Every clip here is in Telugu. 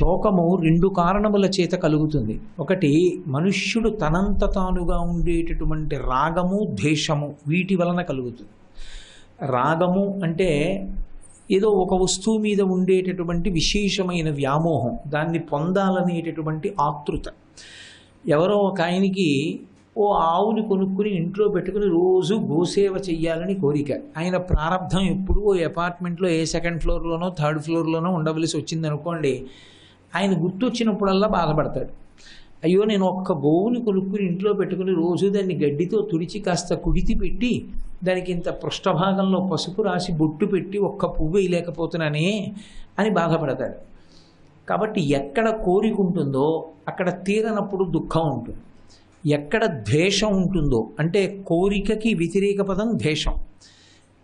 శోకము రెండు కారణముల చేత కలుగుతుంది. ఒకటి, మనుష్యుడు తనంత తానుగా ఉండేటటువంటి రాగము ద్వేషము వీటి వలన కలుగుతుంది. రాగము అంటే ఏదో ఒక వస్తువు మీద ఉండేటటువంటి విశేషమైన వ్యామోహం, దాన్ని పొందాలనేటటువంటి ఆతృత. ఎవరో ఒక ఆయనకి ఓ ఆవుని కొనుక్కుని ఇంట్లో పెట్టుకుని రోజు గోసేవ చెయ్యాలని కోరిక. ఆయన ప్రారంధం ఎప్పుడు ఓ అపార్ట్మెంట్లో ఏ సెకండ్ ఫ్లోర్లోనో థర్డ్ ఫ్లోర్లోనో ఉండవలసి వచ్చింది అనుకోండి, ఆయన గుర్తొచ్చినప్పుడల్లా బాధపడతాడు. అయ్యో, నేను ఒక్క గోవుని కొనుక్కుని ఇంట్లో పెట్టుకుని రోజు దాన్ని గడ్డితో తుడిచి కాస్త కుడితి పెట్టి దానికి ఇంత పృష్ఠభాగంలో పసుపు రాసి బొట్టు పెట్టి ఒక్క పువ్వు వేయలేకపోతున్నానే అని బాధపడతాడు. కాబట్టి ఎక్కడ కోరిక ఉంటుందో అక్కడ తీరనప్పుడు దుఃఖం ఉంటుంది. ఎక్కడ ద్వేషం ఉంటుందో, అంటే కోరికకి వ్యతిరేక పదం ద్వేషం,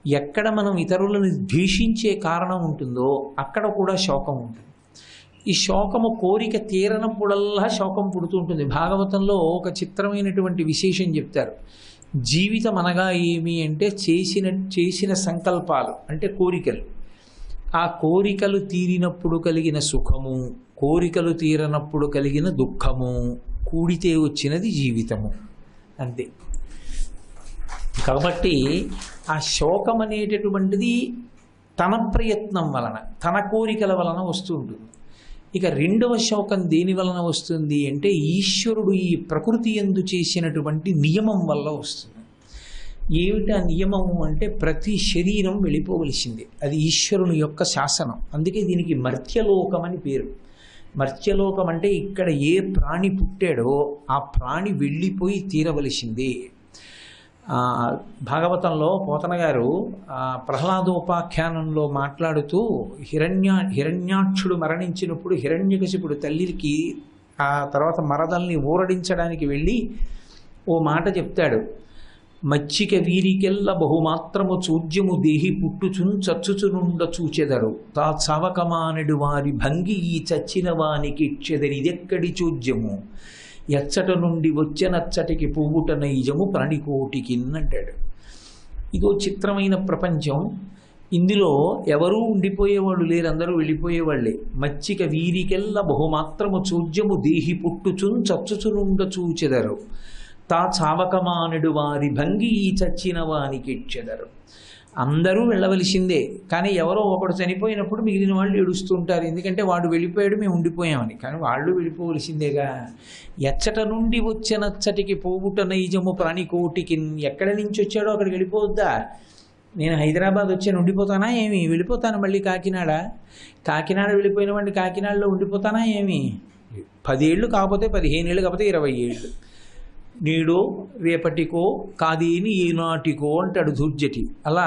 ఎక్కడ మనం ఇతరులను ద్వేషించే కారణం ఉంటుందో అక్కడ కూడా శోకం ఉంటుంది. ఈ శోకము కోరిక తీరనప్పుడల్లా శోకం పుడుతుంటుంది. భాగవతంలో ఒక చిత్రమైనటువంటి విశేషం చెప్తారు. జీవితం అనగా ఏమి అంటే చేసిన సంకల్పాలు, అంటే కోరికలు. ఆ కోరికలు తీరినప్పుడు కలిగిన సుఖము, కోరికలు తీరనప్పుడు కలిగిన దుఃఖము కూడితే వచ్చినది జీవితము, అంతే. కాబట్టి ఆ శోకం అనేటటువంటిది తన ప్రయత్నం వలన, తన కోరికల వలన వస్తూ ఉంటుంది. ఇక రెండవ శోకం దేని వలన వస్తుంది అంటే ఈశ్వరుడు ఈ ప్రకృతి యందు చేసినటువంటి నియమం వల్ల వస్తుంది. ఏమిటి ఆ నియమము అంటే ప్రతి శరీరం వెళ్ళిపోవలసిందే, అది ఈశ్వరుని యొక్క శాసనం. అందుకే దీనికి మర్త్యలోకం అని పేరు. మర్త్యలోకం అంటే ఇక్కడ ఏ ప్రాణి పుట్టాడో ఆ ప్రాణి వెళ్ళిపోయి తీరవలసిందే. భాగవతంలో పోతన గారు ప్రహ్లాదోపాఖ్యానంలో మాట్లాడుతూ హిరణ్యాక్షుడు మరణించినప్పుడు హిరణ్యకశిపుడు తల్లికి ఆ తర్వాత మరదల్ని ఊరడించడానికి వెళ్ళి ఓ మాట చెప్తాడు. మచ్చిక వీరికెల్ల బహుమాత్రము చూజ్యము దేహి పుట్టుచున్ చచ్చుచునుండ చూచెదరు తా చవకమానడు వారి భంగి ఈ చచ్చిన వానికి ఇచ్చెదరిదెక్కడి చూజ్యము ఎచ్చట నుండి వచ్చెనచ్చటికి పువ్వుట నైజము ప్రాణికోటికి అంటాడు. ఇదో చిత్రమైన ప్రపంచం. ఇందులో ఎవరూ ఉండిపోయేవాళ్ళు లేరు, అందరూ వెళ్ళిపోయేవాళ్ళే. మచ్చిక వీరికెల్ల బహుమాత్రము చూజ్యము దేహి పుట్టుచున్ చచ్చుచునుండ చూచెదరు తా చావకమానుడు వారి భంగి ఈ చచ్చిన వానికి ఇచ్చెదరు. అందరూ వెళ్ళవలసిందే, కానీ ఎవరో ఒకడు చనిపోయినప్పుడు మిగిలిన వాళ్ళు ఏడుస్తుంటారు. ఎందుకంటే వాడు వెళ్ళిపోయాడు, మేము ఉండిపోయామని. కానీ వాళ్ళు వెళ్ళిపోవలసిందేగా. ఎచ్చట నుండి వచ్చనచ్చటికి పోవుట నైజము ప్రాణికోటికి, ఎక్కడి నుంచి వచ్చాడో అక్కడికి వెళ్ళిపోవద్దా? నేను హైదరాబాద్ వచ్చాను, ఉండిపోతానా ఏమి? వెళ్ళిపోతాను మళ్ళీ కాకినాడ వెళ్ళిపోయిన వాడిని కాకినాడలో ఉండిపోతానా ఏమి? 10 ఏళ్ళు కాకపోతే 15 ఏళ్ళు కాకపోతే 20 ఏళ్ళు. నేడో రేపటికో కాదేని ఈనాటికో అంటాడు దుర్జటి. అలా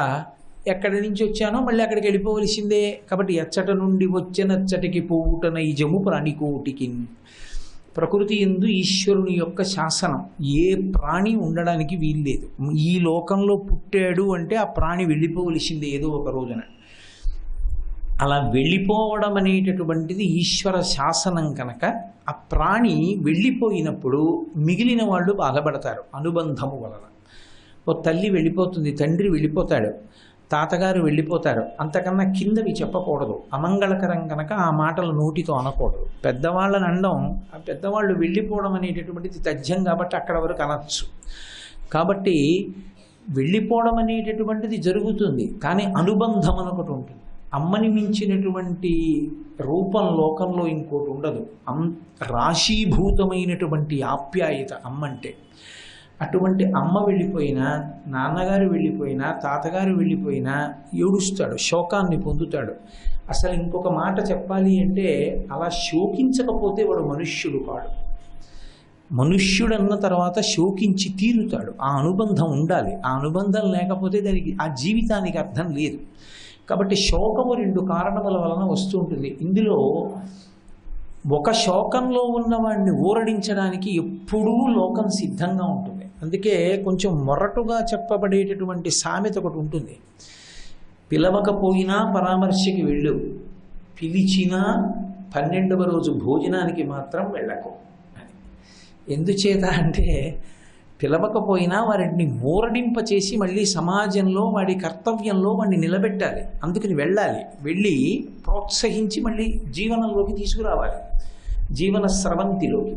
ఎక్కడి నుంచి వచ్చానో మళ్ళీ అక్కడికి వెళ్ళిపోవలసిందే. కాబట్టి ఎచ్చట నుండి వచ్చనచ్చటికి పోవుట నైజము ప్రాణికోటికి. ప్రకృతి యందు ఈశ్వరుని యొక్క శాసనం. ఏ ప్రాణి ఉండడానికి వీల్లేదు. ఈ లోకంలో పుట్టాడు అంటే ఆ ప్రాణి వెళ్ళిపోవలసిందే ఏదో ఒక రోజున. అలా వెళ్ళిపోవడం అనేటటువంటిది ఈశ్వర శాసనం కనుక ఆ ప్రాణి వెళ్ళిపోయినప్పుడు మిగిలిన వాళ్ళు బాధపడతారు అనుబంధము వలన. ఓ తల్లి వెళ్ళిపోతుంది, తండ్రి వెళ్ళిపోతాడు, తాతగారు వెళ్ళిపోతారు. అంతకన్నా కిందవి చెప్పకూడదు, అమంగళకరం కనుక ఆ మాటలు నోటితో అనకూడదు. పెద్దవాళ్ళని అనడం, ఆ పెద్దవాళ్ళు వెళ్ళిపోవడం అనేటటువంటిది తథ్యం కాబట్టి అక్కడ వరకు అనొచ్చు. కాబట్టి వెళ్ళిపోవడం అనేటటువంటిది జరుగుతుంది, కానీ అనుబంధం అనొకటి ఉంటుంది. అమ్మని మించినటువంటి రూపం లోకంలో ఇంకోటి ఉండదు. రాశీభూతమైనటువంటి ఆప్యాయత అమ్మంటే. అటువంటి అమ్మ వెళ్ళిపోయినా, నాన్నగారు వెళ్ళిపోయినా, తాతగారు వెళ్ళిపోయినా ఏడుస్తాడు, శోకాన్ని పొందుతాడు. అసలు ఇంకొక మాట చెప్పాలి అంటే అలా శోకించకపోతే వాడు మనుష్యుడు కాడు. మనుష్యుడన్న తర్వాత శోకించి తీరుతాడు. ఆ అనుబంధం ఉండాలి. ఆ అనుబంధం లేకపోతే దానికి ఆ జీవితానికి అర్థం లేదు. కాబట్టి శోకము 2 కారణముల వలన వస్తూ ఉంటుంది. ఇందులో ఒక శోకంలో ఉన్నవాడిని ఊరడించడానికి ఎప్పుడూ లోకం సిద్ధంగా ఉంటుంది. అందుకే కొంచెం మొరటుగా చెప్పబడేటటువంటి సామెత ఒకటి ఉంటుంది. పిలవకపోయినా పరామర్శకి వెళ్ళు, పిలిచినా 12వ రోజు భోజనానికి మాత్రం వెళ్ళకు అని. ఎందుచేత అంటే పిలవకపోయినా వారిని ఊరడింప చేసి మళ్ళీ సమాజంలో వాడి కర్తవ్యంలో వాడిని నిలబెట్టాలి. అందుకని వెళ్ళాలి, వెళ్ళి ప్రోత్సహించి మళ్ళీ జీవనంలోకి తీసుకురావాలి, జీవన స్రవంతిలోకి.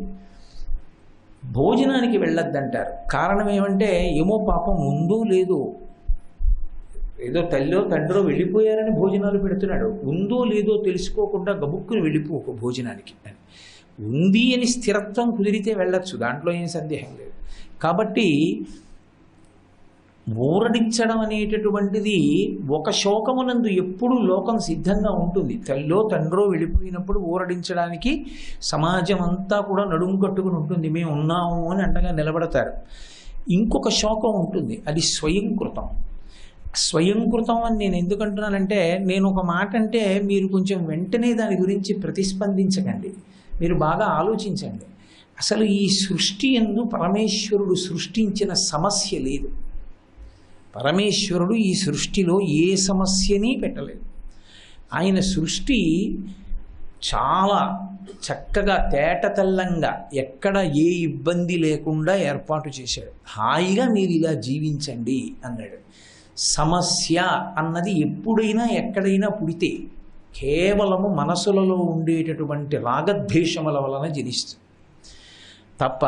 భోజనానికి వెళ్ళొద్దంటారు. కారణం ఏమంటే ఏమో పాపం ఉందో లేదో, ఏదో తల్లో తండ్రో వెళ్ళిపోయారని భోజనాలు పెడుతున్నాడు, ఉందో లేదో తెలుసుకోకుండా గబుక్కుని వెళ్ళిపోకు భోజనానికి అని. ఉంది అని స్థిరత్వం కుదిరితే వెళ్ళొచ్చు, దాంట్లో ఏం సందేహం లేదు. కాబట్టి ఊరడించడం అనేటటువంటిది ఒక శోకమునందు ఎప్పుడూ లోకం సిద్ధంగా ఉంటుంది. తల్లో తండ్రో వెళ్ళిపోయినప్పుడు ఊరడించడానికి సమాజం అంతా కూడా నడుము కట్టుకుని ఉంటుంది, మేము ఉన్నాము అని అండగా నిలబడతారు. ఇంకొక శోకం ఉంటుంది, అది స్వయంకృతం. స్వయంకృతం అని నేను ఎందుకంటున్నానంటే, నేను ఒక మాట అంటే మీరు కొంచెం వెంటనే దాని గురించి ప్రతిస్పందించకండి, మీరు బాగా ఆలోచించండి. అసలు ఈ సృష్టి యందు పరమేశ్వరుడు సృష్టించిన సమస్య లేదు. పరమేశ్వరుడు ఈ సృష్టిలో ఏ సమస్యని పెట్టలేదు. ఆయన సృష్టి చాలా చక్కగా తేటతెల్లంగా ఎక్కడ ఏ ఇబ్బంది లేకుండా ఏర్పాటు చేశాడు. హాయిగా మీరు ఇలా జీవించండి అన్నాడు. సమస్య అన్నది ఎప్పుడైనా ఎక్కడైనా పుడితే కేవలము మనసులలో ఉండేటటువంటి రాగద్వేషముల వలన జనిస్తుంది తప్ప,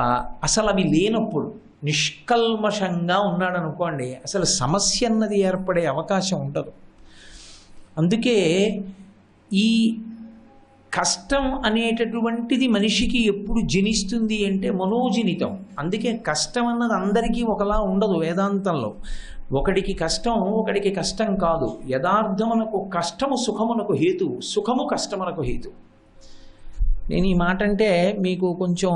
అసలు అవి లేనప్పుడు నిష్కల్మషంగా ఉన్నాడు అనుకోండి, అసలు సమస్య అన్నది ఏర్పడే అవకాశం ఉండదు. అందుకే ఈ కష్టం అనేటటువంటిది మనిషికి ఎప్పుడు జనిస్తుంది అంటే మనోజనితం. అందుకే కష్టం అన్నది అందరికీ ఒకలా ఉండదు. వేదాంతంలో ఒకడికి కష్టం, ఒకడికి కష్టం కాదు. యథార్థమునకు కష్టము సుఖమునకు హేతు, సుఖము కష్టమునకు హేతు. నేను ఈ మాట అంటే మీకు కొంచెం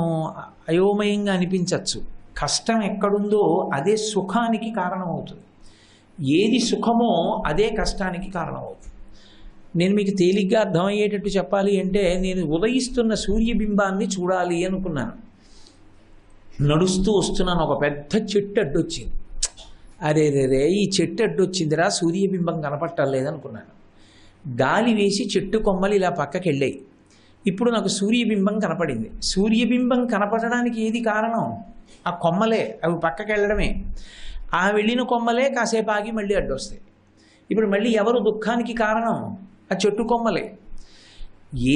అయోమయంగా అనిపించవచ్చు. కష్టం ఎక్కడుందో అదే సుఖానికి కారణమవుతుంది, ఏది సుఖమో అదే కష్టానికి కారణమవుతుంది. నేను మీకు తేలిగ్గా అర్థమయ్యేటట్టు చెప్పాలి అంటే, నేను ఉదయిస్తున్న సూర్యబింబాన్ని చూడాలి అనుకున్నాను. నడుస్తూ వస్తున్నాను, ఒక పెద్ద చెట్టు అడ్డొచ్చింది. అరే రే ఈ చెట్టు అడ్డొచ్చిందిరా, సూర్యబింబం కనపట్టలేదనుకున్నాను. గాలి వేసి చెట్టు కొమ్మలు ఇలా పక్కకి వెళ్ళాయి. ఇప్పుడు నాకు సూర్యబింబం కనపడింది. సూర్యబింబం కనపడడానికి ఏది కారణం? ఆ కొమ్మలే, అవి పక్కకి వెళ్ళడమే. ఆ వెళ్ళిన కొమ్మలే కాసేపు ఆగి మళ్ళీ అడ్డొస్తాయి. ఇప్పుడు మళ్ళీ ఎవరు దుఃఖానికి కారణం? ఆ చెట్టు కొమ్మలే.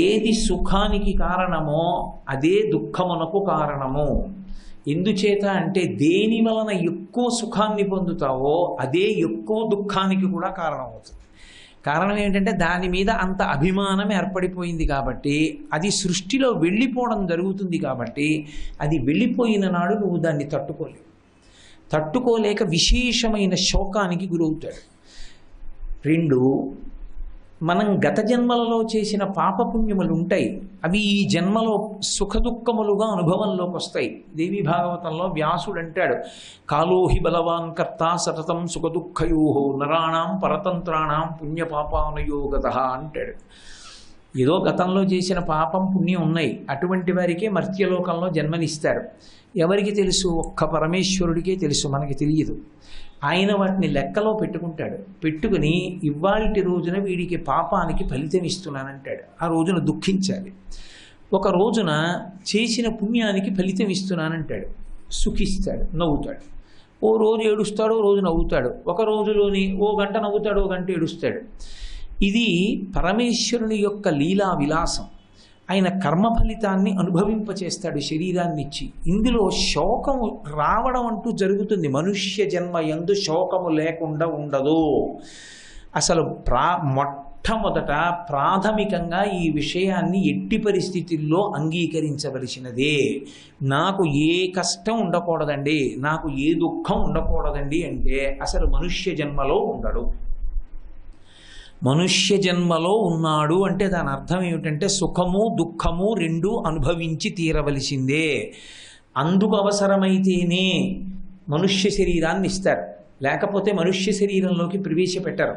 ఏది సుఖానికి కారణమో అదే దుఃఖమునకు కారణము. ఎందుచేత అంటే దేని వలన ఎక్కువ సుఖాన్ని పొందుతావో అదే ఎక్కువ దుఃఖానికి కూడా కారణమవుతుంది. కారణం ఏంటంటే దాని మీద అంత అభిమానం ఏర్పడిపోయింది కాబట్టి, అది సృష్టిలో వెళ్ళిపోవడం జరుగుతుంది కాబట్టి, అది వెళ్ళిపోయిన నాడు నువ్వు దాన్ని తట్టుకోలేక విశేషమైన శోకానికి గురవుతాడు. రెండు, మనం గత జన్మలలో చేసిన పాపపుణ్యములు ఉంటాయి, అవి ఈ జన్మలో సుఖదుఖములుగా అనుభవంలోకి వస్తాయి. దేవీ భాగవతంలో వ్యాసుడు అంటాడు, కాలోహి బలవాన్ కర్త సతతం సుఖదుఖయో నరాణం పరతంత్రాణం పుణ్యపాపానుయోగత అంటాడు. ఏదో గతంలో చేసిన పాపం పుణ్యం ఉన్నాయి, అటువంటి వారికే మర్త్యలోకంలో జన్మనిస్తారు. ఎవరికి తెలుసు? ఒక్క పరమేశ్వరుడికే తెలుసు, మనకి తెలియదు. ఆయన వాటిని లెక్కలో పెట్టుకుంటాడు. పెట్టుకుని ఇవాల్టి రోజున వీడికి పాపానికి ఫలితం ఇస్తున్నానంటాడు. ఆ రోజున దుఃఖించాలి. ఒక రోజున చేసిన పుణ్యానికి ఫలితం ఇస్తున్నానంటాడు, సుఖిస్తాడు, నవ్వుతాడు. ఓ రోజు ఏడుస్తాడు, ఓ రోజు నవ్వుతాడు. ఒక రోజులోని ఓ గంట నవ్వుతాడు, ఓ గంట ఏడుస్తాడు. ఇది పరమేశ్వరుని యొక్క లీలా విలాసం. ఆయన కర్మ ఫలితాన్ని అనుభవింపచేస్తాడు శరీరాన్ని ఇచ్చి. ఇందులో శోకము రావడం అంటూ జరుగుతుంది. మనుష్య జన్మ యందు శోకము లేకుండా ఉండదు. అసలు మొట్టమొదట ప్రాథమికంగా ఈ విషయాన్ని ఎట్టి పరిస్థితుల్లో అంగీకరించవలసినదే. నాకు ఏ కష్టం ఉండకూడదండి, నాకు ఏ దుఃఖం ఉండకూడదండి అంటే అసలు మనుష్య జన్మలో ఉండడు. మనుష్య జన్మలో ఉన్నాడు అంటే దాని అర్థం ఏమిటంటే సుఖము దుఃఖము రెండూ అనుభవించి తీరవలసిందే. అందుకు అవసరమైతేనే మనుష్య శరీరాన్ని ఇస్తారు, లేకపోతే మనుష్య శరీరంలోకి ప్రవేశపెట్టరు.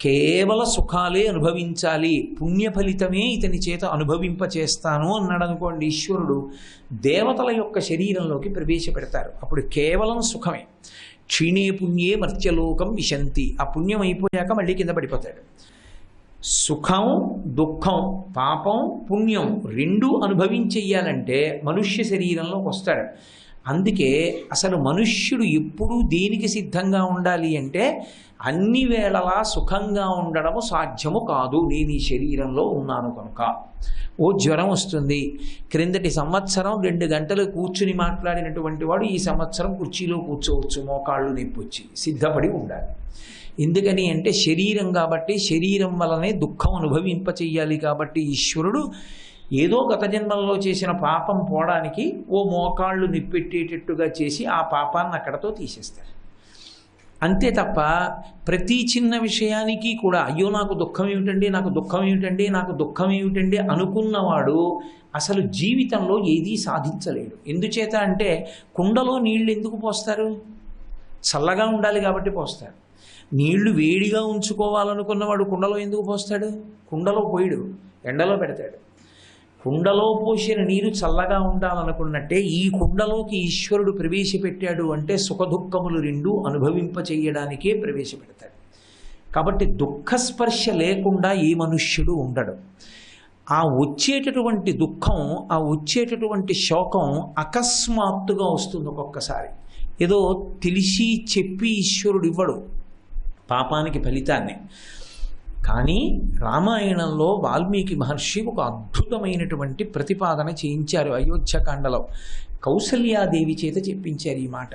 కేవల సుఖాలే అనుభవించాలి, పుణ్య ఫలితమే ఇతని చేత అనుభవింపచేస్తాను అన్నాడు అనుకోండి ఈశ్వరుడు, దేవతల యొక్క శరీరంలోకి ప్రవేశపెడతారు. అప్పుడు కేవలం సుఖమే. క్షీణే పుణ్యే మర్త్యలోకం విశంతి. ఆ పుణ్యం అయిపోయాక మళ్ళీ కింద పడిపోతాడు. సుఖం దుఃఖం పాపం పుణ్యం రెండూ అనుభవించేయాలంటే మనుష్య శరీరంలోకి వస్తాడు. అందుకే అసలు మనుష్యుడు ఎప్పుడూ దేనికి సిద్ధంగా ఉండాలి అంటే అన్ని వేళలా సుఖంగా ఉండడము సాధ్యము కాదు. నేను ఈ శరీరంలో ఉన్నాను కనుక. ఓ జ్వరం వస్తుంది, క్రిందటి సంవత్సరం 2 గంటలు కూర్చుని మాట్లాడినటువంటి వాడు ఈ సంవత్సరం కుర్చీలో కూర్చోవచ్చు, మోకాళ్ళు నొప్పి వచ్చి సిద్ధపడి ఉండాలి. ఎందుకని అంటే శరీరం కాబట్టి, శరీరం వలనే దుఃఖం అనుభవింపచేయాలి కాబట్టి ఈశ్వరుడు ఏదో గత జన్మల్లో చేసిన పాపం పోవడానికి ఓ మోకాళ్ళు నిప్పెట్టేటట్టుగా చేసి ఆ పాపాన్ని అక్కడతో తీసేస్తారు. అంతే తప్ప ప్రతి చిన్న విషయానికి కూడా అయ్యో నాకు దుఃఖం ఏమిటండి, నాకు దుఃఖం ఏమిటండి, నాకు దుఃఖం ఏమిటండి అనుకున్నవాడు అసలు జీవితంలో ఏదీ సాధించలేడు. ఎందుచేత అంటే కుండలో నీళ్లు ఎందుకు పోస్తారు? చల్లగా ఉండాలి కాబట్టి పోస్తారు. నీళ్లు వేడిగా ఉంచుకోవాలనుకున్నవాడు కుండలో ఎందుకు పోస్తాడు? కుండలో పోయిడు, ఎండలో పెడతాడు. కుండలో పోసిన నీరు చల్లగా ఉండాలనుకున్నట్టే ఈ కుండలోకి ఈశ్వరుడు ప్రవేశపెట్టాడు అంటే సుఖదుఖములు రెండూ అనుభవింపచేయడానికే ప్రవేశపెడతాడు. కాబట్టి దుఃఖస్పర్శ లేకుండా ఏ మనుష్యుడు ఉండడు. ఆ వచ్చేటటువంటి దుఃఖం, ఆ వచ్చేటటువంటి శోకం అకస్మాత్తుగా వస్తుంది. ఒక్కొక్కసారి ఏదో తెలిసి చెప్పి ఈశ్వరుడు ఇవ్వడు పాపానికి ఫలితాన్ని. కానీ రామాయణంలో వాల్మీకి మహర్షి ఒక అద్భుతమైనటువంటి ప్రతిపాదన చేయించారు. అయోధ్యకాండలో కౌసల్యాదేవి చేత చెప్పించారు ఈ మాట.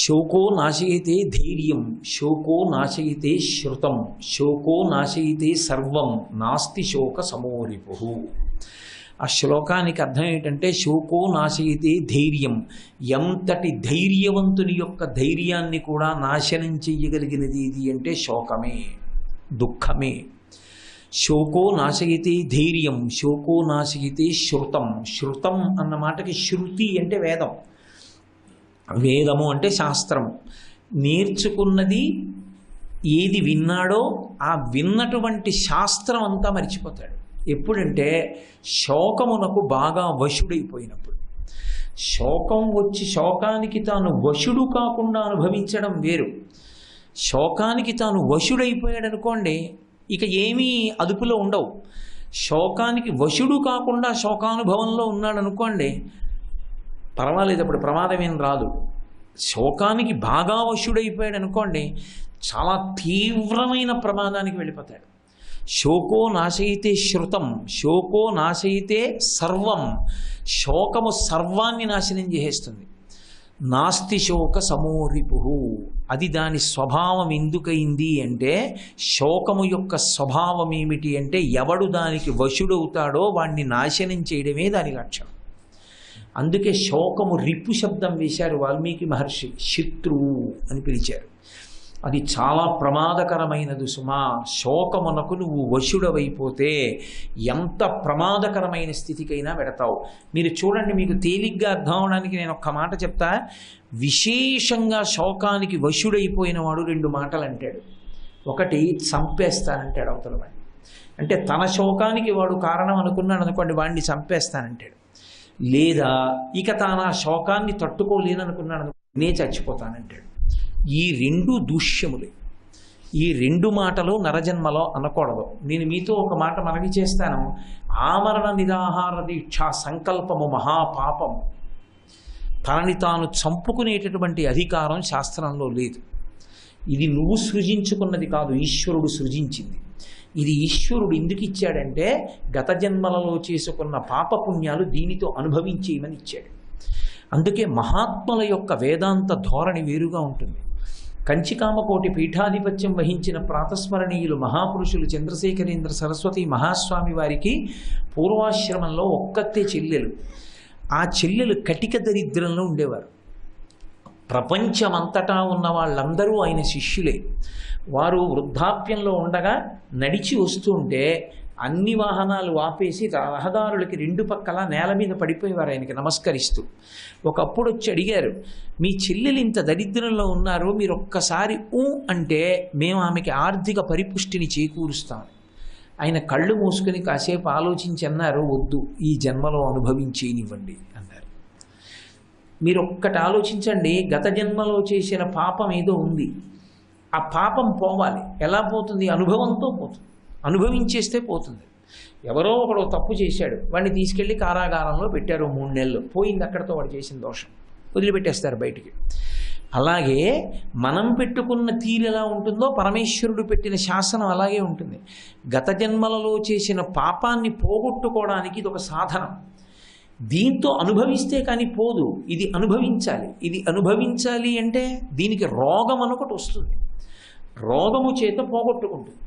శోకో నాశయితే ధైర్యం, శోకో నాశయితే శృతం, శోకో నాశయితే సర్వం, నాస్తి శోక సమోరిపు. ఆ శ్లోకానికి అర్థం ఏంటంటే శోకో నాశయితే ధైర్యం, ఎంతటి ధైర్యవంతుని యొక్క ధైర్యాన్ని కూడా నాశనం చెయ్యగలిగినది ఇది అంటే శోకమే, దుఃఖమే. శోకో నాశయితే ధైర్యం, శోకో నాశయితే శృతం. శృతం అన్న మాటకి శృతి అంటే వేదం, వేదము అంటే శాస్త్రము. నేర్చుకున్నది ఏది విన్నాడో ఆ విన్నటువంటి శాస్త్రం అంతా మర్చిపోతాడు. ఎప్పుడంటే శోకమునకు బాగా వశుడైపోయినప్పుడు. శోకం వచ్చి శోకానికి తాను వశుడు కాకుండా అనుభవించడం వేరు. శోకానికి తాను వశుడైపోయాడు అనుకోండి, ఇక ఏమీ అదుపులో ఉండవు. శోకానికి వశుడు కాకుండా శోకానుభవంలో ఉన్నాడు అనుకోండి, పర్వాలేదు, అప్పుడు ప్రమాదం ఏం రాదు. శోకానికి బాగా వశుడైపోయాడు అనుకోండి, చాలా తీవ్రమైన ప్రమాదానికి వెళ్ళిపోతాడు. శోకో నాశయితే శృతం, శోకో నాశయితే సర్వం. శోకము సర్వాన్ని నాశనం చేసేస్తుంది. నాస్తి శోక సమోరిపు. అది దాని స్వభావం ఎందుకయింది అంటే, శోకము యొక్క స్వభావం ఏమిటి అంటే ఎవడు దానికి వశుడవుతాడో వాణ్ణి నాశనం చేయడమే దాని లక్ష్యం. అందుకే శోకము రిపు శబ్దం వేశారు వాల్మీకి మహర్షి, శత్రువు అని పిలిచారు. అది చాలా ప్రమాదకరమైనది సుమా. శోకమునకు నువ్వు వశుడవైపోతే ఎంత ప్రమాదకరమైన స్థితికైనా పెడతావు. మీరు చూడండి, మీకు తేలిగ్గా అర్థం అవడానికి నేను ఒక్క మాట చెప్తా. విశేషంగా శోకానికి వశుడైపోయిన వాడు 2 మాటలు అంటాడు. ఒకటి చంపేస్తానంటాడు అవతల వాడిని. అంటే తన శోకానికి వాడు కారణం అనుకున్నాడు అనుకోండి, వాడిని చంపేస్తానంటాడు. లేదా ఇక తాను ఆ శోకాన్ని తట్టుకోలేననుకున్నాడు అనుకో, నే చచ్చిపోతానంటాడు. ఈ 2 దూష్యములే. ఈ 2 మాటలు నరజన్మలో అనకూడదు. నేను మీతో ఒక మాట మనవి చేస్తాను. ఆమరణ నిరాహార దీక్ష సంకల్పము మహాపాపము. తనని తాను చంపుకునేటటువంటి అధికారం శాస్త్రంలో లేదు. ఇది నువ్వు సృజించుకున్నది కాదు, ఈశ్వరుడు సృజించింది. ఇది ఈశ్వరుడు ఎందుకు ఇచ్చాడంటే గత జన్మలలో చేసుకున్న పాపపుణ్యాలు దీనితో అనుభవించేయమని ఇచ్చాడు. అందుకే మహాత్ముల యొక్క వేదాంత ధోరణి వేరుగా ఉంటుంది. కంచికామకోటి పీఠాధిపత్యం వహించిన ప్రాతస్మరణీయులు మహాపురుషులు చంద్రశేఖరేంద్ర సరస్వతి మహాస్వామి వారికి పూర్వాశ్రమంలో ఒక్కతే చెల్లెలు. ఆ చెల్లెలు కటిక దరిద్రంలో ఉండేవారు. ప్రపంచమంతటా ఉన్న వాళ్ళందరూ ఆయన శిష్యులే. వారు వృద్ధాప్యంలో ఉండగా నడిచి వస్తుంటే అన్ని వాహనాలు ఆపేసి రహదారులకి 2 పక్కల నేల మీద పడిపోయేవారు ఆయనకి నమస్కరిస్తూ. ఒకప్పుడు వచ్చి అడిగారు, మీ చెల్లెలు ఇంత దరిద్రంలో ఉన్నారు, మీరు ఒక్కసారి అంటే మేము ఆమెకి ఆర్థిక పరిపుష్టిని చేకూరుస్తాం. ఆయన కళ్ళు మూసుకొని కాసేపు ఆలోచించి అన్నారు, వద్దు, ఈ జన్మలో అనుభవించేనివ్వండి అన్నారు. మీరు ఒక్కటి ఆలోచించండి, గత జన్మలో చేసిన పాపం ఏదో ఉంది. ఆ పాపం పోవాలి. ఎలా పోతుంది? అనుభవంతో పోతుంది. అనుభవించేస్తే పోతుంది. ఎవరో ఒకడు తప్పు చేశాడు, వాడిని తీసుకెళ్ళి కారాగారంలో పెట్టారు 3 నెలలు, పోయింది అక్కడితో వాడు చేసిన దోషం. వదిలిపెట్టేస్తారు బయటికి. అలాగే మనం పెట్టుకున్న తీరు ఎలా ఉంటుందో పరమేశ్వరుడు పెట్టిన శాసనం అలాగే ఉంటుంది. గత జన్మలలో చేసిన పాపాన్ని పోగొట్టుకోవడానికి ఇది ఒక సాధనం. దీంతో అనుభవిస్తే కానీ పోదు, ఇది అనుభవించాలి. ఇది అనుభవించాలి అంటే దీనికి రోగం అనొకటి వస్తుంది, రోగము చేత పోగొట్టుకుంటుంది.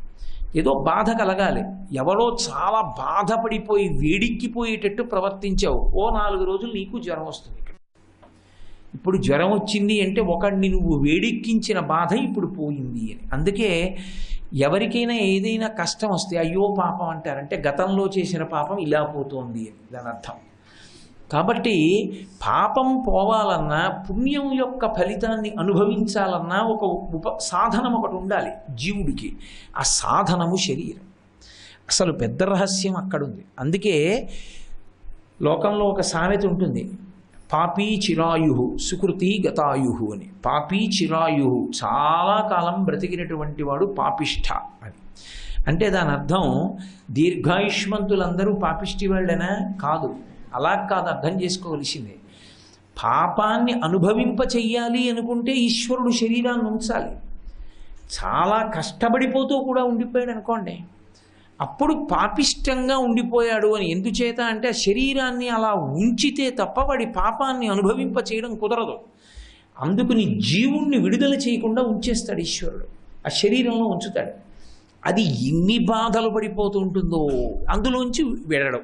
ఏదో బాధ కలగాలి, ఎవరో చాలా బాధపడిపోయి వేడిక్కిపోయేటట్టు ప్రవర్తించావు, ఓ 4 రోజులు నీకు జ్వరం వస్తుంది. ఇప్పుడు జ్వరం వచ్చింది అంటే ఒకడిని నువ్వు వేడెక్కించిన బాధ ఇప్పుడు పోయింది అని. అందుకే ఎవరికైనా ఏదైనా కష్టం వస్తే అయ్యో పాపం అంటారంటే గతంలో చేసిన పాపం ఇలా పోతోంది అని దాని అర్థం. కాబట్టి పాపం పోవాలన్నా పుణ్యం యొక్క ఫలితాన్ని అనుభవించాలన్నా ఒక సాధనం ఒకటి ఉండాలి జీవుడికి. ఆ సాధనము శరీరం. అసలు పెద్ద రహస్యం అక్కడుంది. అందుకే లోకంలో ఒక సామెత ఉంటుంది, పాపీ చిరాయు సుకృతి గతాయు అని. పాపీ చిరాయు, చాలా కాలం బ్రతికినటువంటి వాడు పాపిష్ఠ అని. అంటే దాని అర్థం దీర్ఘాయుష్మంతులందరూ పాపిష్టి వాళ్ళేనా? కాదు, అలా కాదు అర్థం చేసుకోవలసిందే. పాపాన్ని అనుభవింప చెయ్యాలి అనుకుంటే ఈశ్వరుడు శరీరాన్ని ఉంచాలి. చాలా కష్టపడిపోతూ కూడా ఉండిపోయాడు అనుకోండి, అప్పుడు పాపిష్టంగా ఉండిపోయాడు అని. ఎందుచేత అంటే శరీరాన్ని అలా ఉంచితే తప్ప వాడి పాపాన్ని అనుభవింప చేయడం కుదరదు. అందుకని జీవుణ్ణి విడుదల చేయకుండా ఉంచేస్తాడు ఈశ్వరుడు, ఆ శరీరంలో ఉంచుతాడు. అది ఎన్ని బాధలు పడిపోతూ ఉంటుందో అందులోంచి విడడం.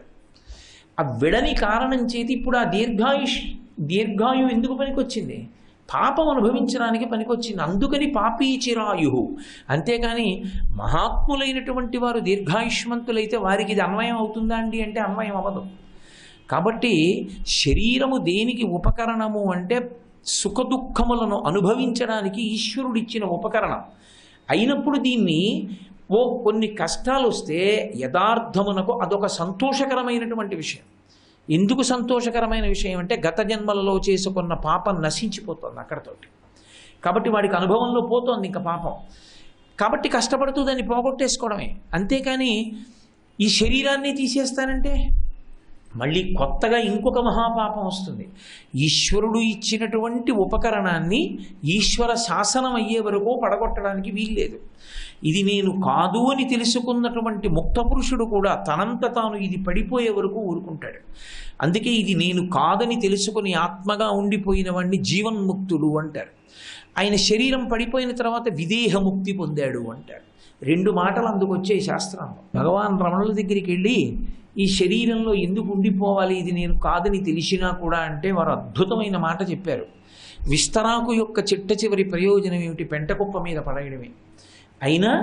ఆ విడని కారణం చేతి ఇప్పుడు ఆ దీర్ఘాయు ఎందుకు పనికొచ్చింది? పాపం అనుభవించడానికి పనికొచ్చింది. అందుకని పాపీ చిరాయు. అంతేకాని మహాత్ములైనటువంటి వారు దీర్ఘాయుష్మంతులైతే వారికి ఇది అన్వయం అవుతుందా అండి అంటే అన్వయం అవ్వదు. కాబట్టి శరీరము దేనికి ఉపకరణము అంటే సుఖదుఖములను అనుభవించడానికి ఈశ్వరుడిచ్చిన ఉపకరణం అయినప్పుడు దీన్ని కొన్ని కష్టాలు వస్తే యథార్థమునకు అదొక సంతోషకరమైనటువంటి విషయం. ఎందుకు సంతోషకరమైన విషయం అంటే గత జన్మలలో చేసుకున్న పాపం నశించిపోతుంది అక్కడతోటి. కాబట్టి వాడికి అనుభవంలో పోతోంది ఇంకా పాపం. కాబట్టి కష్టపడుతూ దాన్ని పోగొట్టేసుకోవడమే. అంతేకాని ఈ శరీరాన్ని తీసేస్తానంటే మళ్ళీ కొత్తగా ఇంకొక మహాపాపం వస్తుంది. ఈశ్వరుడు ఇచ్చినటువంటి ఉపకరణాన్ని ఈశ్వర శాసనం అయ్యే వరకు పడగొట్టడానికి వీల్లేదు. ఇది నేను కాదు అని తెలుసుకున్నటువంటి ముక్త పురుషుడు కూడా తనంత తాను ఇది పడిపోయే వరకు ఊరుకుంటాడు. అందుకే ఇది నేను కాదని తెలుసుకుని ఆత్మగా ఉండిపోయిన వాడిని జీవన్ముక్తుడు అంటారు. ఆయన శరీరం పడిపోయిన తర్వాత విదేహముక్తి పొందాడు అంటారు. 2 మాటలు అందుకు వచ్చాయి శాస్త్రంలో. భగవాన్ రమణుల దగ్గరికి వెళ్ళి ఈ శరీరంలో ఎందుకు ఉండిపోవాలి, ఇది నేను కాదని తెలిసినా కూడా అంటే వారు అద్భుతమైన మాట చెప్పారు. విస్తరాకు యొక్క చిట్ట చివరి ప్రయోజనం ఏమిటి? పెంటకుప్ప మీద పడేయడమే. అయినా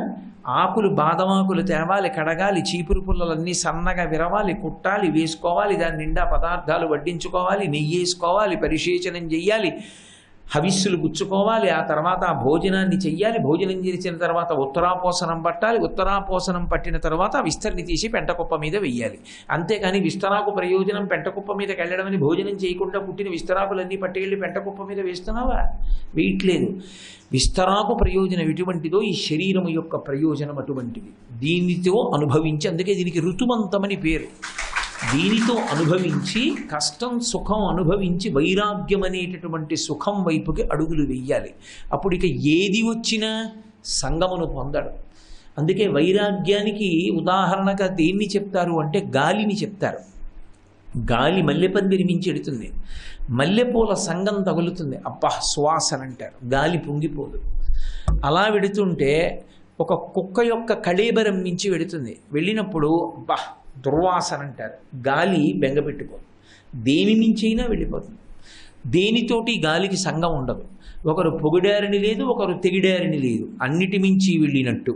ఆకులు బాదమాకులు తేవాలి, కడగాలి, చీపురు పుల్లలన్నీ సన్నగా విరవాలి, కుట్టాలి, వేసుకోవాలి, దాని నిండా పదార్థాలు వడ్డించుకోవాలి, నెయ్యి వేసుకోవాలి, పరిశేచనం చెయ్యాలి, హవిస్సులు గుచ్చుకోవాలి, ఆ తర్వాత ఆ భోజనాన్ని చెయ్యాలి, భోజనం చేసిన తర్వాత ఉత్తరాపోసనం పట్టాలి, ఉత్తరాపోసనం పట్టిన తర్వాత విస్తరిని తీసి పెంటకుప్ప మీద వెయ్యాలి. అంతేకాని విస్తరాకు ప్రయోజనం పెంటకుప్ప మీదకి వెళ్ళడమని భోజనం చేయకుండా పుట్టిన విస్తరాకులన్నీ పట్టుకెళ్ళి పెంటకుప్ప మీద వేస్తున్నావా? వేయట్లేదు. విస్తరాకు ప్రయోజనం ఎటువంటిదో ఈ శరీరము యొక్క ప్రయోజనం అటువంటిది. దీనితో అనుభవించి, అందుకే దీనికి ఋతుమంతమని పేరు. దీనితో అనుభవించి కష్టం సుఖం అనుభవించి వైరాగ్యం అనేటటువంటి సుఖం వైపుకి అడుగులు వెయ్యాలి. అప్పుడు ఇక ఏది వచ్చినా సంగమును పొందడు. అందుకే వైరాగ్యానికి ఉదాహరణగా దేన్ని చెప్తారు అంటే గాలిని చెప్తారు. గాలి మల్లెపందిరి మించి ఎడుతుంది, మల్లెపూల సంగం తగులుతుంది, అబ్బా సువాసన అంటారు, గాలి పొంగిపోదు. అలా వెడుతుంటే ఒక కుక్క యొక్క కళేబరం మించి వెడుతుంది, వెళ్ళినప్పుడు అబ్బా దుర్వాసన అంటారు, గాలి బెంగపెట్టుకోదు, దేని మించైనా వెళ్ళిపోతుంది. దేనితోటి గాలికి సంగం ఉండదు. ఒకరు పొగిడారని లేదు, ఒకరు తెగిడారని లేదు, అన్నిటి మించి వెళ్ళినట్టు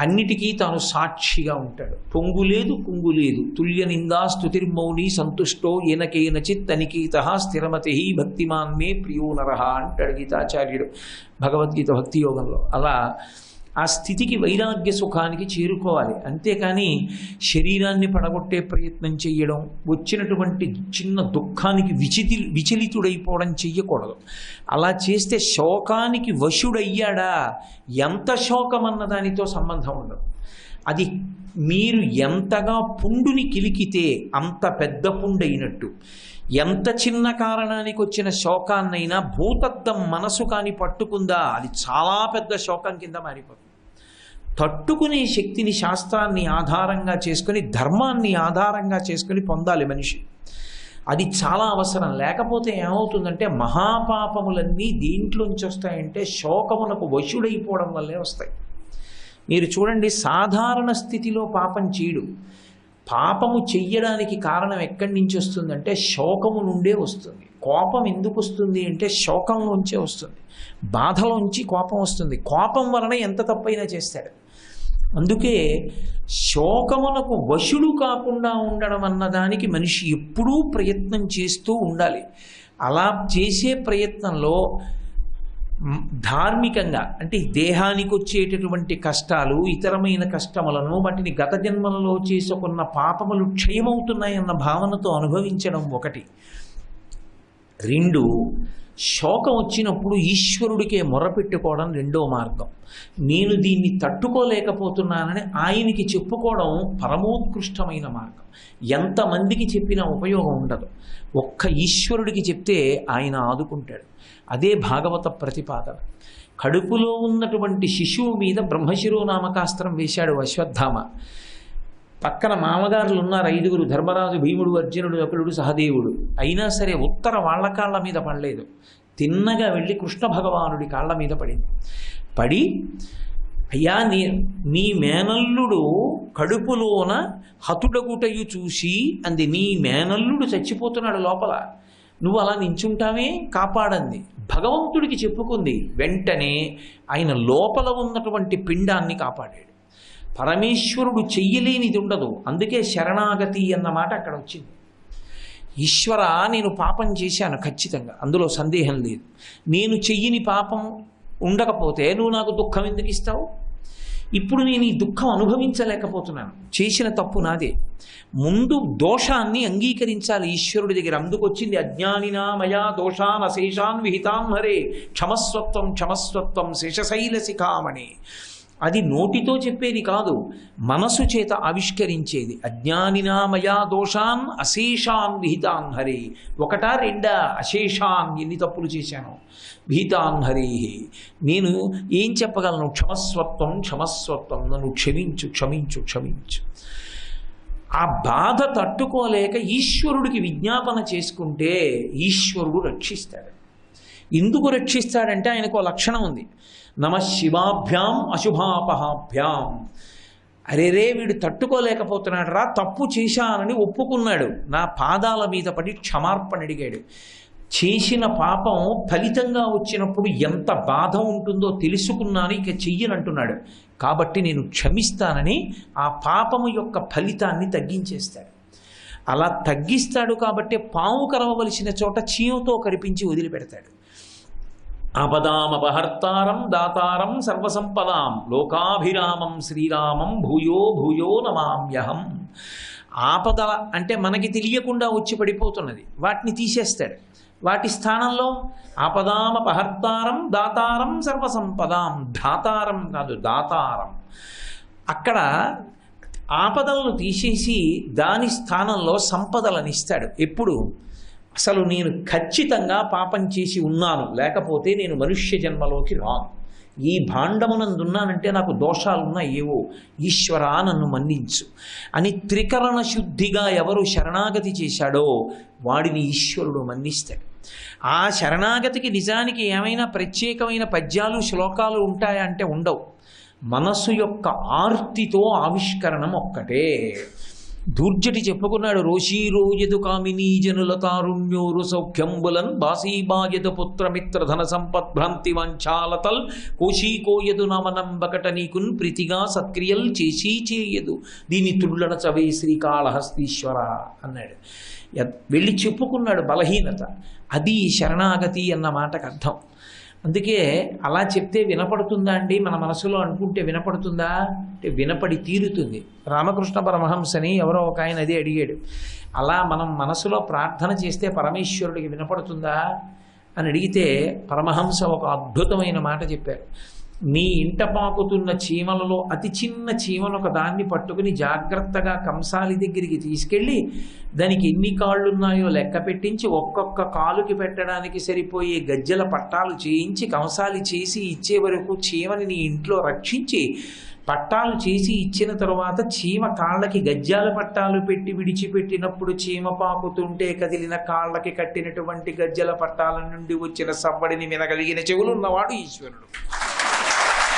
అన్నిటికీ తాను సాక్షిగా ఉంటాడు. పొంగు లేదు, కుంగు లేదు. తుల్య నిందా స్తుతిర్మౌని సంతుష్టో ఏనకేనచిత్ అనికేత స్థిరమతి భక్తిమాన్ మే ప్రియో నరహ అంటాడు గీతాచార్యుడు భగవద్గీత భక్తి యోగంలో. అలా ఆ స్థితికి వైరాగ్య సుఖానికి చేరుకోవాలి. అంతేకాని శరీరాన్ని పడగొట్టే ప్రయత్నం చేయడం, వచ్చినటువంటి చిన్న దుఃఖానికి విచలితుడైపోవడం చెయ్యకూడదు. అలా చేస్తే శోకానికి వశుడయ్యాడా, ఎంత శోకం అన్న దానితో సంబంధం ఉండదు. అది మీరు ఎంతగా పుండుని కిలికితే అంత పెద్ద పుండైనట్టు. ఎంత చిన్న కారణానికి వచ్చిన శోకాన్నైనా భూతద్దం మనసు కాని పట్టుకుందా అది చాలా పెద్ద శోకం కింద మారిపోతుంది. తట్టుకునే శక్తిని శాస్త్రాన్ని ఆధారంగా చేసుకొని, ధర్మాన్ని ఆధారంగా చేసుకొని పొందాలి మనిషి. అది చాలా అవసరం. లేకపోతే ఏమవుతుందంటే మహాపాపములన్నీ దీంట్లోంచి వస్తాయంటే శోకమునకు వశుడైపోవడం వల్లే వస్తాయి. మీరు చూడండి, సాధారణ స్థితిలో పాపం చేయడు. పాపము చెయ్యడానికి కారణం ఎక్కడి నుంచి వస్తుందంటే శోకము నుండే వస్తుంది. కోపం ఎందుకు వస్తుంది అంటే శోకంలోంచే వస్తుంది. బాధలోంచి కోపం వస్తుంది. కోపం వలన ఎంత తప్పైనా చేస్తాడు. అందుకే శోకమునకు వశుడు కాకుండా ఉండడం అన్నదానికి మనిషి ఎప్పుడూ ప్రయత్నం చేస్తూ ఉండాలి. అలా చేసే ప్రయత్నంలో ధార్మికంగా, అంటే దేహానికి వచ్చేటటువంటి కష్టాలు, ఇతరమైన కష్టములను వాటిని గత జన్మలలో చేసుకున్న పాపములు క్షయమవుతున్నాయన్న భావనతో అనుభవించడం ఒకటి. రెండు, శోకం వచ్చినప్పుడు ఈశ్వరుడికే మొరపెట్టుకోవడం రెండో మార్గం. నేను దీన్ని తట్టుకోలేకపోతున్నానని ఆయనకి చెప్పుకోవడం పరమోత్కృష్టమైన మార్గం. ఎంతమందికి చెప్పినా ఉపయోగం ఉండదు. ఒక్క ఈశ్వరుడికి చెప్తే ఆయన ఆదుకుంటాడు. అదే భాగవత ప్రతిపాదన. కడుపులో ఉన్నటువంటి శిశువు మీద బ్రహ్మశిరోనామకాస్త్రం వేశాడు అశ్వత్థామ. పక్కన మామగారులు ఉన్నారు 5, ధర్మరాజు, భీముడు, అర్జునుడు, నకులుడు, సహదేవుడు. అయినా సరే ఉత్తర వాళ్ళ కాళ్ళ మీద పడలేదు. తిన్నగా వెళ్ళి కృష్ణ భగవానుడి కాళ్ళ మీద పడింది. పడి, అయ్యా నీ మేనల్లుడు కడుపులోన హతుడగుటయు చూసి అంది, నీ మేనల్లుడు చచ్చిపోతున్నాడు లోపల, నువ్వు అలా నించుంటావే, కాపాడంది. భగవంతుడికి చెప్పుకుంది. వెంటనే ఆయన లోపల ఉన్నటువంటి పిండాన్ని కాపాడాడు. పరమేశ్వరుడు చెయ్యలేనిది ఉండదు. అందుకే శరణాగతి అన్నమాట అక్కడ వచ్చింది. ఈశ్వర, నేను పాపం చేశాను ఖచ్చితంగా, అందులో సందేహం లేదు. నేను చెయ్యని పాపం ఉండకపోతే నువ్వు నాకు దుఃఖం ఎందుకు ఇస్తావు? ఇప్పుడు నేను ఈ దుఃఖం అనుభవించలేకపోతున్నాను. చేసిన తప్పు నాదే. ముందు దోషాన్ని అంగీకరించాలి ఈశ్వరుడి దగ్గర. అందుకొచ్చింది అజ్ఞానినా మయా దోషాన్ అశేషాన్ విహితాన్ హరే క్షమస్వత్వం క్షమస్వత్వం శేషశైల శిఖామణి. అది నోటితో చెప్పేది కాదు, మనసు చేత ఆవిష్కరించేది. అజ్ఞానినా మయా దోషాన్ అశేషాన్ విహితాన్ హరే. ఒకటా రెండా? అశేషాన్, ఎన్ని తప్పులు చేశాను. విహితాన్ హరే, నేను ఏం చెప్పగలను? క్షమస్వత్వం క్షమస్వత్వం, నన్ను క్షమించు క్షమించు క్షమించు. ఆ బాధ తట్టుకోలేక ఈశ్వరుడికి విజ్ఞాపన చేసుకుంటే ఈశ్వరుడు రక్షిస్తాడు. ఎందుకు రక్షిస్తాడంటే ఆయనకు లక్షణం ఉంది, నమః శివాభ్యాం అశుభాపహాభ్యాం. అరేరే వీడు తట్టుకోలేకపోతున్నాడు రా, తప్పు చేశానని ఒప్పుకున్నాడు, నా పాదాల మీద పడి క్షమార్పణ అడిగాడు. చేసిన పాపం ఫలితంగా వచ్చినప్పుడు ఎంత బాధ ఉంటుందో తెలుసుకున్నాను, ఇక చెయ్యనంటున్నాడు. కాబట్టి నేను క్షమిస్తానని ఆ పాపము యొక్క ఫలితాన్ని తగ్గించేస్తాడు. అలా తగ్గిస్తాడు కాబట్టి పాము కరవవలసిన చోట చీమతో కరిపించి వదిలిపెడతాడు. ఆపదామపహర్తారం దాతారం సర్వసంపదాం లోకాభిరామం శ్రీరామం భూయో భూయో నమామ్యహం. ఆపద అంటే మనకి తెలియకుండా వచ్చి పడిపోతున్నది, వాటిని తీసేస్తాడు. వాటి స్థానంలో ఆపదామపహర్తారం దాతారం సర్వసంపదాం. ధాతారం కాదు, దాతారం. అక్కడ ఆపదలను తీసేసి దాని స్థానంలో సంపదలను ఇస్తాడు. ఎప్పుడు? అసలు నేను ఖచ్చితంగా పాపం చేసి ఉన్నాను, లేకపోతే నేను మనుష్య జన్మలోకి రాను. ఈ భాండమునందున్నానంటే నాకు దోషాలున్నా ఏవో, ఈశ్వరా నన్ను మన్నించు అని త్రికరణ శుద్ధిగా ఎవరు శరణాగతి చేశాడో వాడిని ఈశ్వరుడు మన్నిస్తాడు. ఆ శరణాగతికి నిజానికి ఏమైనా ప్రత్యేకమైన పద్యాలు శ్లోకాలు ఉంటాయా అంటే ఉండవు. మనస్సు యొక్క ఆర్తితో ఆవిష్కరణం ఒక్కటే. దూర్జటి చెప్పుకున్నాడు, రోషీరోయదు కామినీ జనుల కారుణ్యోరు సౌఖ్యంబులన్ బాసీబాయదు పుత్రమిత్ర ధన సంపద్భ్రాంతి వంచాలతల్ కోశీకోయదు నమనంబకట నీకున్ ప్రీతిగా సత్క్రియల్ చేసి చేయదు దీని తుళ్ళన చవే శ్రీకాళహస్తీశ్వర అన్నాడు. వెళ్ళి చెప్పుకున్నాడు బలహీనత. అది శరణాగతి అన్న మాటకు అర్థం. అందుకే అలా చెప్తే వినపడుతుందా అండి? మన మనసులో అనుకుంటే వినపడుతుందా అంటే వినపడి తీరుతుంది. రామకృష్ణ పరమహంసని ఎవరో ఒక ఆయన అదే అడిగాడు, అలా మనం మనసులో ప్రార్థన చేస్తే పరమేశ్వరుడికి వినపడుతుందా అని అడిగితే పరమహంస ఒక అద్భుతమైన మాట చెప్పారు. నీ ఇంట పాకుతున్న చీమలలో అతి చిన్న చీమను ఒక దాన్ని పట్టుకుని జాగ్రత్తగా కంసాలి దగ్గరికి తీసుకెళ్ళి దానికి ఎన్ని కాళ్ళున్నాయో లెక్క పెట్టించి ఒక్కొక్క కాలుకి పెట్టడానికి సరిపోయే గజ్జల పట్టాలు చేయించి కంసాలి చేసి ఇచ్చే వరకు చీమని నీ ఇంట్లో రక్షించి పట్టాలు చేసి ఇచ్చిన తరువాత చీమ కాళ్ళకి గజ్జాల పట్టాలు పెట్టి విడిచిపెట్టినప్పుడు చీమ పాకుతుంటే కదిలిన కాళ్ళకి కట్టినటువంటి గజ్జల పట్టాల నుండి వచ్చిన సవ్వడిని వినగలిగిన చెవులు ఉన్నవాడు ఈశ్వరుడు.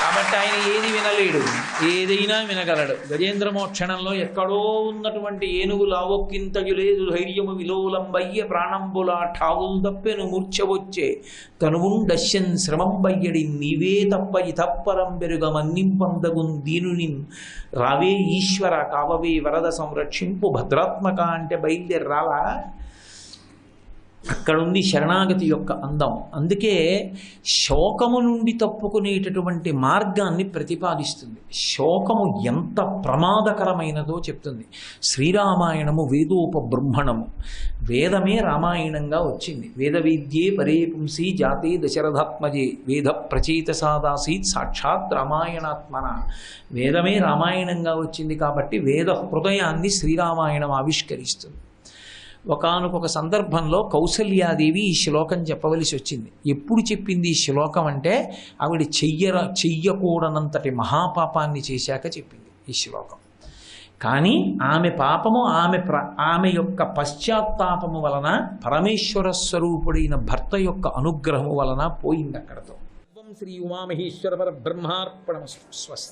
కాబట్టి ఆయన ఏది వినలేడు, ఏదైనా వినగలడు. గజేంద్ర మోక్షణంలో ఎక్కడో ఉన్నటువంటి ఏనుగు లావొక్కింతయు లేదు ధైర్యము విలోలంబయ్య ప్రాణంబులా ఠావుల్ దప్పెను మూర్ఛవొచ్చే తనువుండశ్యన్ శ్రమం బయ్యడి నీవే తప్ప ఇతప్పరం బెరుగ మన్నింపందగున్ దీనునిన్ రావే ఈశ్వర కావవే వరద సంరక్షింపు భద్రాత్మక అంటే బయలుదేరి రాలా. అక్కడుంది శరణాగతి యొక్క అందం. అందుకే శోకము నుండి తప్పుకునేటటువంటి మార్గాన్ని ప్రతిపాదిస్తుంది. శోకము ఎంత ప్రమాదకరమైనదో చెప్తుంది. శ్రీరామాయణము వేదోపబ్రహ్మణము. వేదమే రామాయణంగా వచ్చింది. వేద విద్యే పరే పుంసి జాతే దశరథాత్మజే వేద ప్రచేత సాదాసీత్ సాక్షాత్ రామాయణాత్మన. వేదమే రామాయణంగా వచ్చింది కాబట్టి వేద హృదయాన్ని శ్రీరామాయణం ఆవిష్కరిస్తుంది. ఒకానొక సందర్భంలో కౌసల్యాదేవి ఈ శ్లోకం చెప్పవలసి వచ్చింది. ఎప్పుడు చెప్పింది ఈ శ్లోకం అంటే ఆవిడ చెయ్యకూడనంతటి మహాపాపాన్ని చేశాక చెప్పింది ఈ శ్లోకం. కానీ ఆమె పాపము ఆమె యొక్క పశ్చాత్తాపము వలన పరమేశ్వర స్వరూపుడైన భర్త యొక్క అనుగ్రహము వలన పోయింది అక్కడతో. శ్రీ ఉమామహేశ్వర పరబ్రహ్మార్పణమస్తు. స్వస్తి.